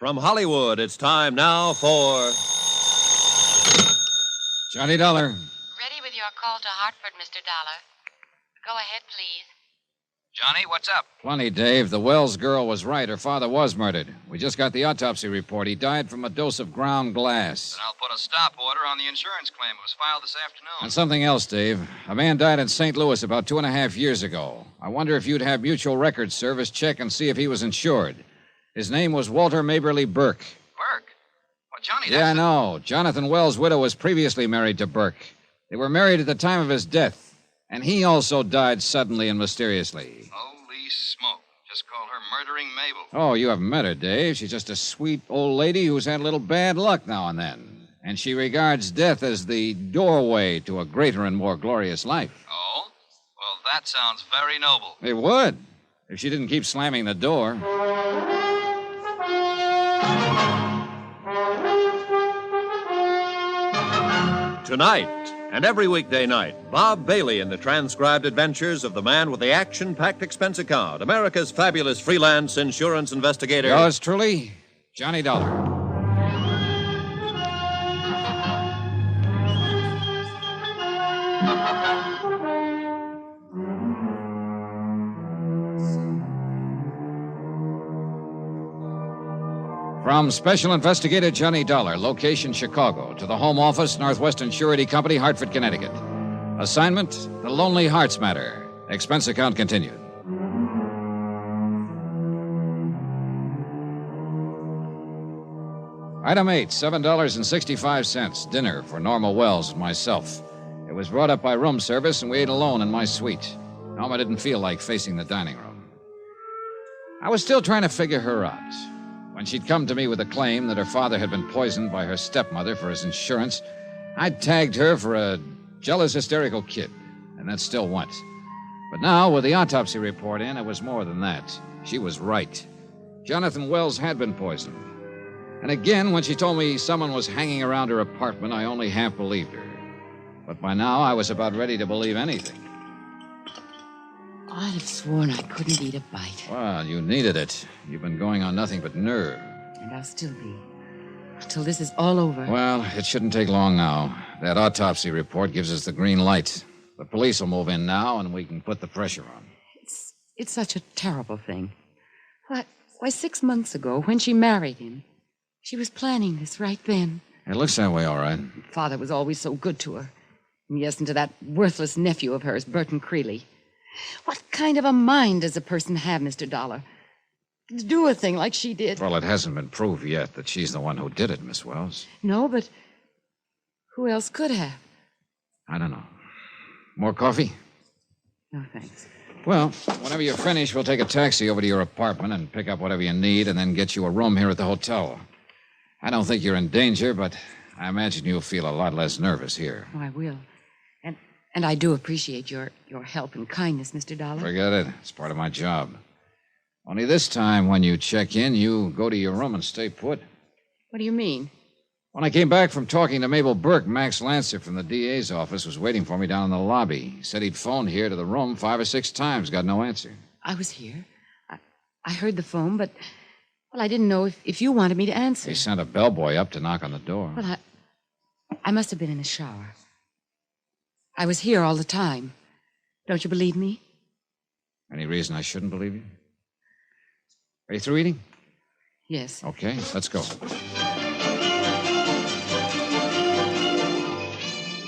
From Hollywood, it's time now for... Johnny Dollar. Ready with your call to Hartford, Mr. Dollar. Go ahead, please. Johnny, what's up? Plenty, Dave. The Wells girl was right. Her father was murdered. We just got the autopsy report. He died from a dose of ground glass. Then I'll put a stop order on the insurance claim. It was filed this afternoon. And something else, Dave. A man died in St. Louis about 2.5 years ago. I wonder if you'd have Mutual Records Service check and see if he was insured. His name was Walter Maberly Burke. Burke? Well, Johnny, that's... Yeah, I know. Jonathan Wells' widow was previously married to Burke. They were married at the time of his death. And he also died suddenly and mysteriously. Holy smoke. Just call her Murdering Mabel. Oh, you haven't met her, Dave. She's just a sweet old lady who's had a little bad luck now and then. And she regards death as the doorway to a greater and more glorious life. Oh? Well, that sounds very noble. It would, if she didn't keep slamming the door. Tonight, and every weekday night, Bob Bailey in the transcribed adventures of the man with the action-packed expense account, America's fabulous freelance insurance investigator. Yours truly, Johnny Dollar. From Special Investigator Johnny Dollar, location Chicago, to the Home Office, Northwestern Surety Company, Hartford, Connecticut. Assignment, The Lonely Hearts Matter. Expense account continued. Item 8, $7.65. Dinner for Norma Wells and myself. It was brought up by room service, and we ate alone in my suite. Norma didn't feel like facing the dining room. I was still trying to figure her out. When she'd come to me with a claim that her father had been poisoned by her stepmother for his insurance, I'd tagged her for a jealous, hysterical kid, and that still went. But now, with the autopsy report in, it was more than that. She was right. Jonathan Wells had been poisoned. And again, when she told me someone was hanging around her apartment, I only half believed her. But by now, I was about ready to believe anything. I'd have sworn I couldn't eat a bite. Well, you needed it. You've been going on nothing but nerve. And I'll still be. Until this is all over. Well, it shouldn't take long now. That autopsy report gives us the green light. The police will move in now, and we can put the pressure on. It's such a terrible thing. Why, 6 months ago, when she married him, she was planning this right then. It looks that way, all right. Father was always so good to her. And yes, and to that worthless nephew of hers, Burton Creeley. What kind of a mind does a person have, Mr. Dollar? To do a thing like she did. Well, it hasn't been proved yet that she's the one who did it, Miss Wells. No, but who else could have? I don't know. More coffee? No, thanks. Well, whenever you're finished, we'll take a taxi over to your apartment and pick up whatever you need and then get you a room here at the hotel. I don't think you're in danger, but I imagine you'll feel a lot less nervous here. Oh, I will. And I do appreciate your help and kindness, Mr. Dollar. Forget it. It's part of my job. Only this time, when you check in, you go to your room and stay put. What do you mean? When I came back from talking to Mabel Burke, Max Lancer from the DA's office was waiting for me down in the lobby. He said he'd phoned here to the room 5 or 6 times, got no answer. I was here. I heard the phone, but, well, I didn't know if you wanted me to answer. He sent a bellboy up to knock on the door. Well, I must have been in the shower. I was here all the time. Don't you believe me? Any reason I shouldn't believe you? Are you through eating? Yes. Okay, let's go.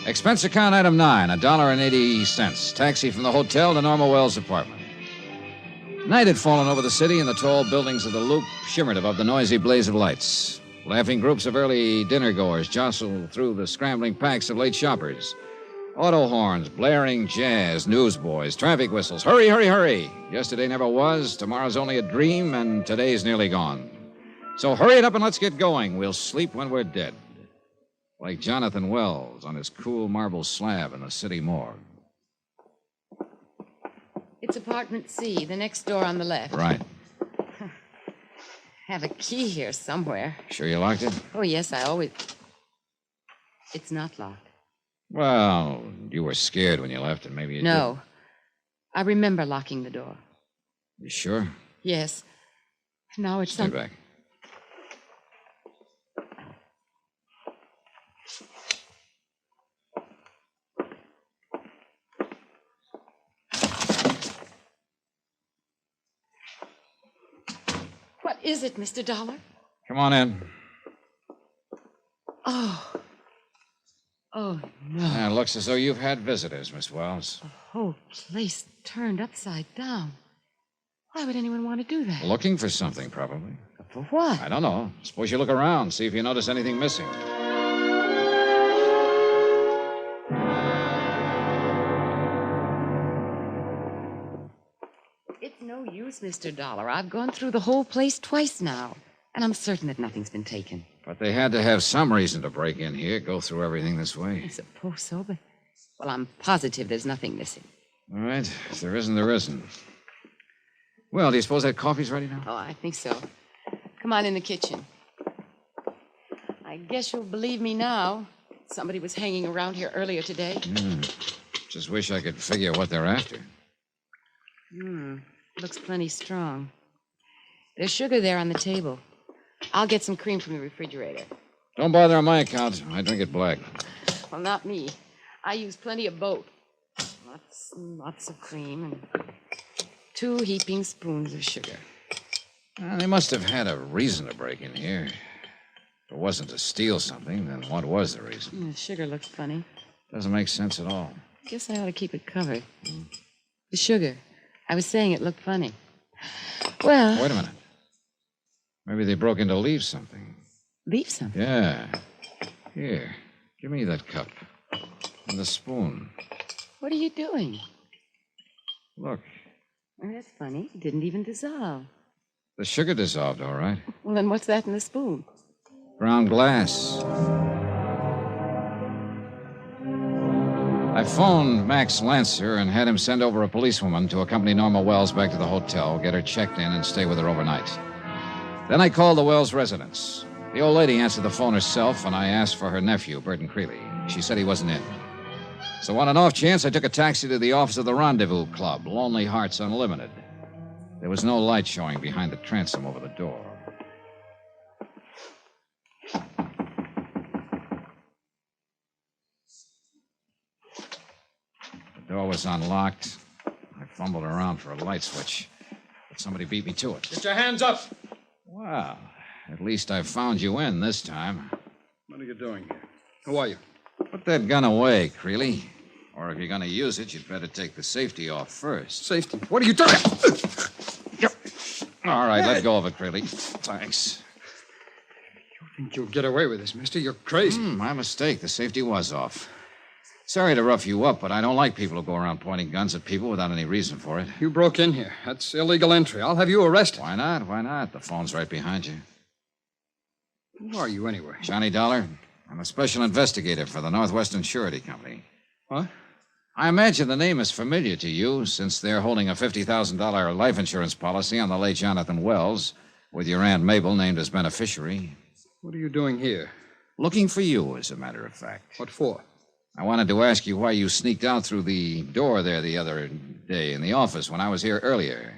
Expense account item 9, $1.80. Taxi from the hotel to Norma Wells' apartment. Night had fallen over the city, and the tall buildings of the Loop shimmered above the noisy blaze of lights. Laughing groups of early dinner-goers jostled through the scrambling packs of late shoppers. Auto horns, blaring jazz, newsboys, traffic whistles. Hurry, hurry, hurry. Yesterday never was, tomorrow's only a dream, and today's nearly gone. So hurry it up and let's get going. We'll sleep when we're dead. Like Jonathan Wells on his cool marble slab in the city morgue. It's apartment C, the next door on the left. Right. Have a key here somewhere. Sure you locked it? Oh, yes, I always... It's not locked. Well, you were scared when you left, and maybe you No. I remember locking the door. You sure? Yes. Now it's Stay back. What is it, Mr. Dollar? Come on in. Oh. Oh, no. Yeah, it looks as though you've had visitors, Miss Wells. The whole place turned upside down. Why would anyone want to do that? Looking for something, probably. For what? I don't know. Suppose you look around, see if you notice anything missing. It's no use, Mr. Dollar. I've gone through the whole place twice now, and I'm certain that nothing's been taken. But they had to have some reason to break in here, go through everything this way. I suppose so, but... Well, I'm positive there's nothing missing. All right. If there isn't, there isn't. Well, do you suppose that coffee's ready now? Oh, I think so. Come on in the kitchen. I guess you'll believe me now. Somebody was hanging around here earlier today. Just wish I could figure what they're after. Looks plenty strong. There's sugar there on the table. I'll get some cream from the refrigerator. Don't bother on my account. I drink it black. Well, not me. I use plenty of both. Lots and lots of cream and 2 heaping spoons of sugar. They must have had a reason to break in here. If it wasn't to steal something, then what was the reason? The sugar looks funny. Doesn't make sense at all. Guess I ought to keep it covered. The sugar. I was saying it looked funny. Well... Wait a minute. Maybe they broke in to leave something. Leave something? Yeah. Here. Give me that cup. And the spoon. What are you doing? Look. Oh, that's funny. It didn't even dissolve. The sugar dissolved, all right. Well, then what's that in the spoon? Ground glass. I phoned Max Lancer and had him send over a policewoman to accompany Norma Wells back to the hotel, get her checked in, and stay with her overnight. Then I called the Wells residence. The old lady answered the phone herself, and I asked for her nephew, Burton Creeley. She said he wasn't in. So on an off chance, I took a taxi to the office of the Rendezvous Club, Lonely Hearts Unlimited. There was no light showing behind the transom over the door. The door was unlocked. I fumbled around for a light switch, but somebody beat me to it. Get your hands up! Well, at least I found you in this time. What are you doing here? Who are you? Put that gun away, Creeley. Or if you're going to use it, you'd better take the safety off first. Safety. What are you doing? All right, let go of it, Creeley. Thanks. You think you'll get away with this, mister? You're crazy. My mistake. The safety was off. Sorry to rough you up, but I don't like people who go around pointing guns at people without any reason for it. You broke in here. That's illegal entry. I'll have you arrested. Why not? Why not? The phone's right behind you. Who are you, anyway? Johnny Dollar. I'm a special investigator for the Northwestern Surety Company. What? I imagine the name is familiar to you, since they're holding a $50,000 life insurance policy on the late Jonathan Wells, with your Aunt Mabel named as beneficiary. What are you doing here? Looking for you, as a matter of fact. What for? I wanted to ask you why you sneaked out through the door there the other day in the office when I was here earlier.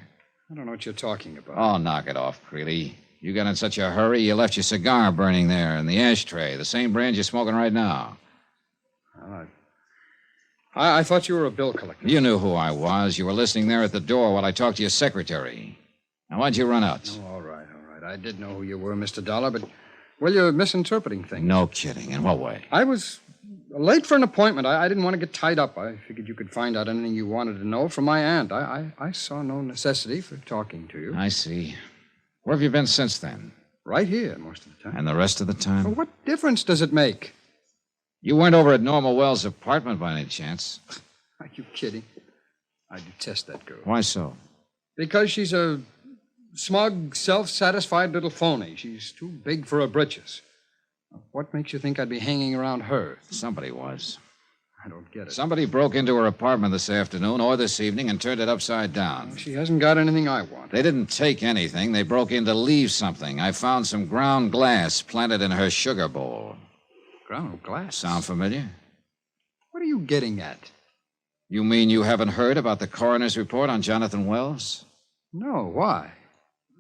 I don't know what you're talking about. Oh, knock it off, Creeley. You got in such a hurry, you left your cigar burning there in the ashtray, the same brand you're smoking right now. I thought you were a bill collector. You knew who I was. You were listening there at the door while I talked to your secretary. Now, why'd you run out? Oh, all right. I did know who you were, Mr. Dollar, but, well, you're misinterpreting things. No kidding. In what way? I was late for an appointment. I didn't want to get tied up. I figured you could find out anything you wanted to know from my aunt. I saw no necessity for talking to you. I see. Where have you been since then? Right here, most of the time. And the rest of the time? Well, what difference does it make? You weren't over at Norma Wells' apartment by any chance? Are you kidding? I detest that girl. Why so? Because she's a smug, self-satisfied little phony. She's too big for her britches. What makes you think I'd be hanging around her? Somebody was. I don't get it. Somebody broke into her apartment this afternoon or this evening and turned it upside down. She hasn't got anything I want. They didn't take anything. They broke in to leave something. I found some ground glass planted in her sugar bowl. Ground glass? Sound familiar? What are you getting at? You mean you haven't heard about the coroner's report on Jonathan Wells? No, why?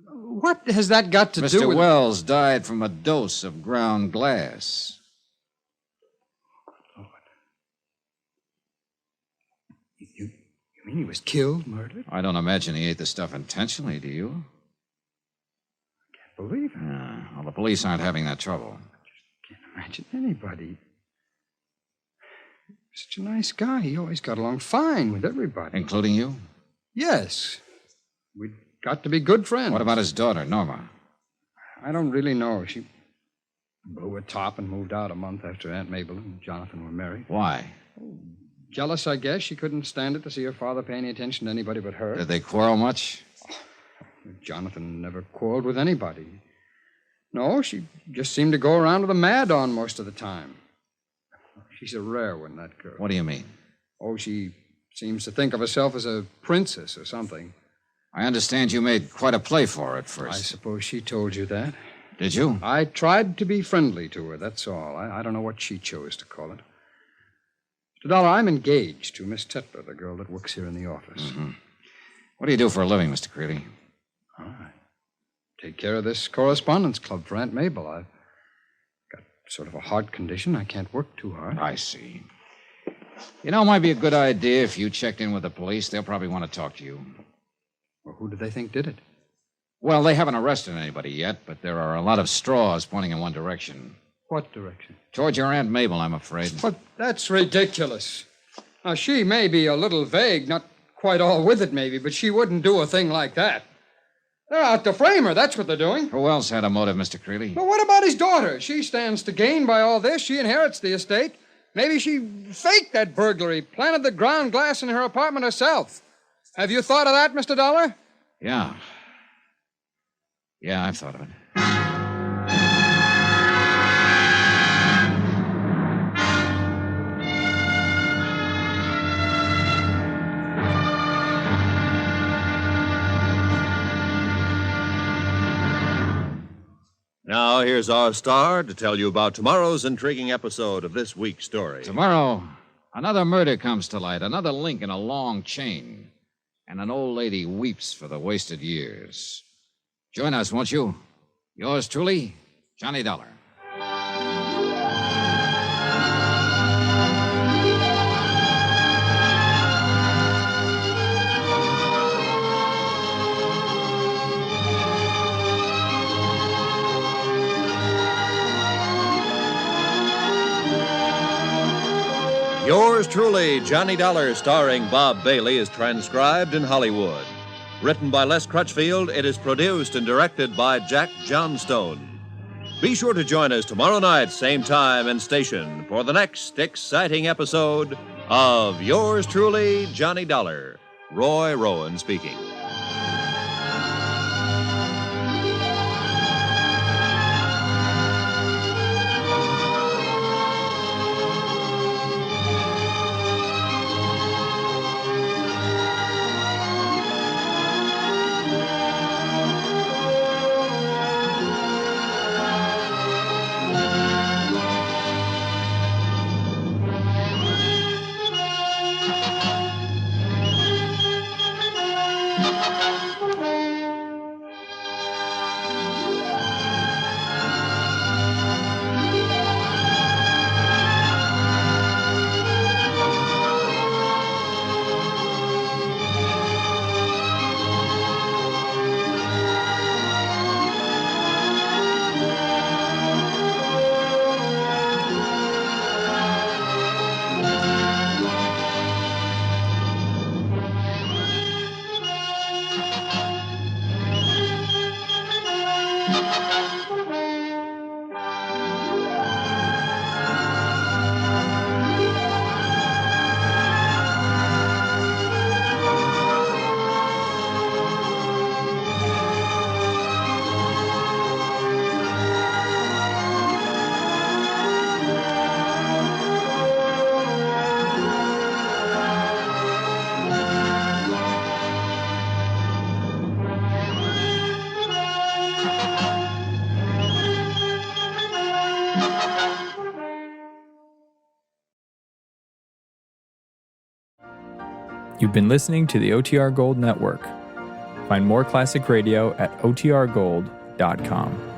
What has that got to do Mr. with... Wells died from a dose of ground glass. You mean he was killed, murdered? I don't imagine he ate the stuff intentionally, do you? believe it. Well, the police aren't having that trouble. Can't imagine anybody. Such a nice guy. He always got along fine with everybody. Including you? Yes. We got to be good friends. What about his daughter, Norma? I don't really know. She blew a top and moved out a month after Aunt Mabel and Jonathan were married. Why? Jealous, I guess. She couldn't stand it to see her father pay any attention to anybody but her. Did they quarrel much? Jonathan never quarreled with anybody. No, she just seemed to go around with a mad on most of the time. She's a rare one, that girl. What do you mean? Oh, she seems to think of herself as a princess or something. I understand you made quite a play for her at first. I suppose she told you that. Did you? I tried to be friendly to her, that's all. I don't know what she chose to call it. Mr. Dollar, I'm engaged to Miss Tetler, the girl that works here in the office. Mm-hmm. What do you do for a living, Mr. Creeley? All right. Take care of this correspondence club for Aunt Mabel. I've got sort of a heart condition. I can't work too hard. I see. You know, it might be a good idea if you checked in with the police. They'll probably want to talk to you. Well, who do they think did it? Well, they haven't arrested anybody yet, but there are a lot of straws pointing in one direction. What direction? Toward your Aunt Mabel, I'm afraid. But that's ridiculous. Now, she may be a little vague, not quite all with it, maybe, but she wouldn't do a thing like that. They're out to frame her. That's what they're doing. Who else had a motive, Mr. Creeley? But what about his daughter? She stands to gain by all this. She inherits the estate. Maybe she faked that burglary, planted the ground glass in her apartment herself. Have you thought of that, Mr. Dollar? Yeah. Yeah, I've thought of it. Now, here's our star to tell you about tomorrow's intriguing episode of this week's story. Tomorrow, another murder comes to light, another link in a long chain, and an old lady weeps for the wasted years. Join us, won't you? Yours truly, Johnny Dollar. Yours truly, Johnny Dollar, starring Bob Bailey, is transcribed in Hollywood. Written by Les Crutchfield, it is produced and directed by Jack Johnstone. Be sure to join us tomorrow night, same time and station, for the next exciting episode of Yours truly, Johnny Dollar. Roy Rowan speaking. You've been listening to the OTR Gold Network. Find more classic radio at otrgold.com.